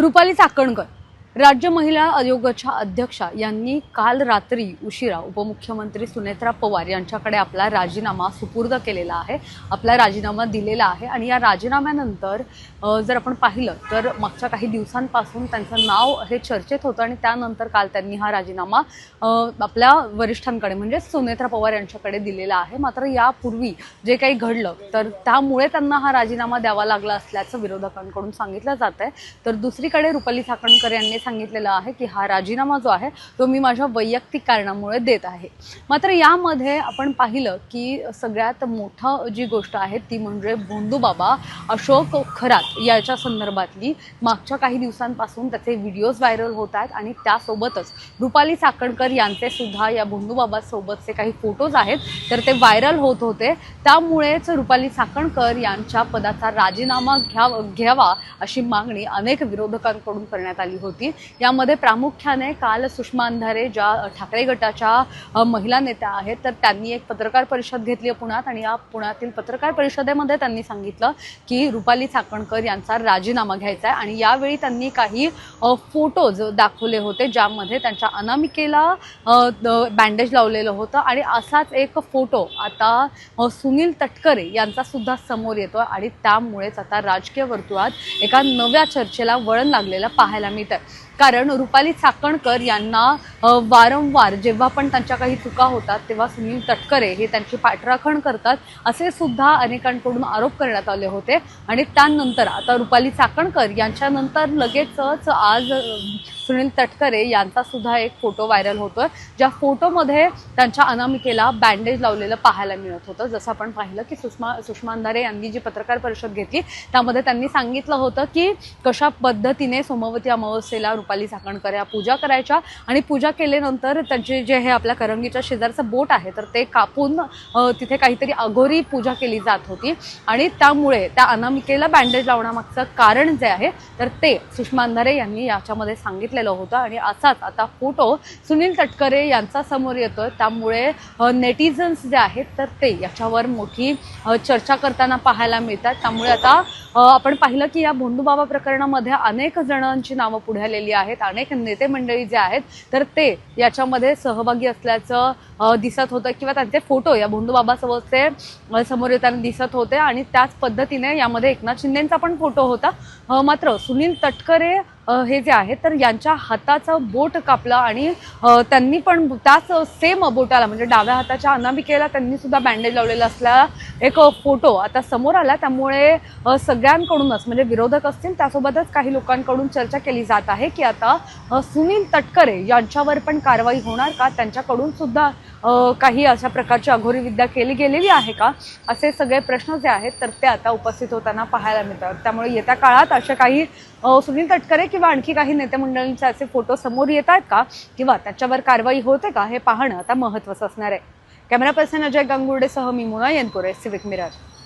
रुपाली चाकणकर राज्य महिला आयोगाच्या अध्यक्षा यांनी काल रात्री उशिरा उपमुख्यमंत्री सुनेत्रा पवार यांच्याकडे आपला राजीनामा सुपूर्द केलेला आहे। आपला राजीनामा दिलेला आहे आणि या राजीनाम्यानंतर जर आपण पाहिलं तर मागच्या काही दिवसांपासून त्यांचं नाव हे चर्चेत होतं आणि त्यानंतर काल त्यांनी हा राजीनामा आपल्या वरिष्ठांकडे म्हणजे सुनेत्रा पवार यांच्याकडे दिलेला आहे। मात्र यापूर्वी जे काही घडलं तर त्यामुळे त्यांना हा राजीनामा द्यावा लागला असल्याचं विरोधकांकडून सांगितलं जात आहे। तर दुसरीकडे रुपाली चाकणकर यांनी सांगितलेलं आहे की हा राजीनामा जो आहे तो मी माझ्या वैयक्तिक कारणामुळे देत आहे। मात्र यामध्ये आपण पाहिलं की सगळ्यात मोठं जी गोष्ट आहे ती म्हणजे भोंदूबाबा अशोक खरात याच्या संदर्भातली मागच्या काही दिवसांपासून त्याचे व्हिडिओज व्हायरल होत आहेत आणि त्यासोबतच रुपाली चाकणकर यांचे सुद्धा या भोंदूबाबा सोबतचे काही फोटोज आहेत तर ते व्हायरल होत होते। त्यामुळेच रुपाली चाकणकर यांच्या पदाचा राजीनामा घ्यावा अशी मागणी अनेक विरोधकांकडून करण्यात आली होती। यामध्ये प्रामुख्याने काल सुषमा अंधारे ज्या ठाकरे गटाच्या महिला नेत्या आहेत तर त्यांनी एक पत्रकार परिषद घेतली पुण्यात आणि या पुण्यातील पत्रकार परिषदेमध्ये त्यांनी सांगितलं की रुपाली चाकणकर यांचा राजीनामा घ्यायचा आहे आणि यावेळी त्यांनी काही फोटोज दाखवले होते ज्यामध्ये त्यांच्या अनामिकेला बँडेज लावलेलं होतं आणि असाच एक फोटो आता सुनील तटकरे यांचा सुद्धा समोर येतो आणि त्यामुळेच आता राजकीय वर्तुळात एका नव्या चर्चेला वळण लागलेलं पाहायला मिळतं। कारण रुपाली चाकणकर यांना वारंवार जेव्हा पण त्यांच्या काही चुका होतात तेव्हा सुनील तटकरे हे त्यांची पाठराखण करतात असे सुद्धा अनेकांकडून आरोप करण्यात आले होते आणि त्यानंतर आता रुपाली चाकणकर यांच्यानंतर लगेचच आज सुनील तटकरे यांचा सुद्धा एक फोटो व्हायरल होतोय ज्या फोटोमध्ये त्यांच्या अनामिकेला बँडेज लावलेलं पाहायला मिळत होतं। जसं आपण पाहिलं की सुषमा अंधारे यांनी जी पत्रकार परिषद घेतली त्यामध्ये त्यांनी सांगितलं होतं की कशा पद्धतीने सोमवती अमावस्येला रुपाली चाकणकर या पूजा करायच्या आणि पूजा केल्यानंतर त्यांचे जे हे आपल्या करंगीच्या शेजारचं बोट आहे तर ते कापून तिथे काहीतरी अघोरी पूजा केली जात होती आणि त्यामुळे त्या अनामिकेला बँडेज लावण्यामागचं कारण जे आहे तर ते सुषमा अंधारे यांनी याच्यामध्ये सांगितलेलं होतं आणि असाच आता फोटो सुनील तटकरे यांचा समोर येतोय। त्यामुळे नेटिझन्स जे आहेत तर ते याच्यावर मोठी चर्चा करताना पाहायला मिळतात। त्यामुळे आता आपण पाहिलं की या भोंदूबाबा प्रकरणामध्ये अनेक जणांची नावं पुढे आलेली आहेत, अनेक नेते मंडळी जे आहेत तर ते याच्यामध्ये सहभागी असल्याचं दिसत होतं किंवा त्यांचे फोटो या भोंदूबाबासोबतचे समोर येताना दिसत होते आणि त्याच पद्धतीने यामध्ये एकनाथ शिंदेंचा पण फोटो होता। मात्र सुनील तटकरे हे जे आहेत तर यांच्या हाताचं बोट कापलं आणि त्यांनी पण त्याच सेम बोटाला म्हणजे डाव्या हाताच्या अनामिकेला त्यांनी सुद्धा बँडेज लावलेला असला एक फोटो आता समोर आला। त्यामुळे सगळ्यांकडूनच म्हणजे विरोधक असतील त्यासोबतच काही लोकांकडून चर्चा केली जात आहे की आता सुनील तटकरे यांच्यावर पण कारवाई होणार का, त्यांच्याकडून सुद्धा काही अशा प्रकारची अघोरी विद्या केली गेलेली आहे का, असे सगळे प्रश्न जे आहेत तर ते आता उपस्थित होताना पाहायला मिळतात। त्यामुळे येत्या काळात असे काही सुनील तटकरे किंवा आणखी काही नेते मंडळींचे असे फोटो समोर येत आहेत का किंवा त्याच्यावर कारवाई होते का हे पाहणं आता महत्त्वाचं असणार आहे। कॅमेरा पर्सन अजय गांगुर्डेसह मी मोना येनपुरे, सिविक मिरर।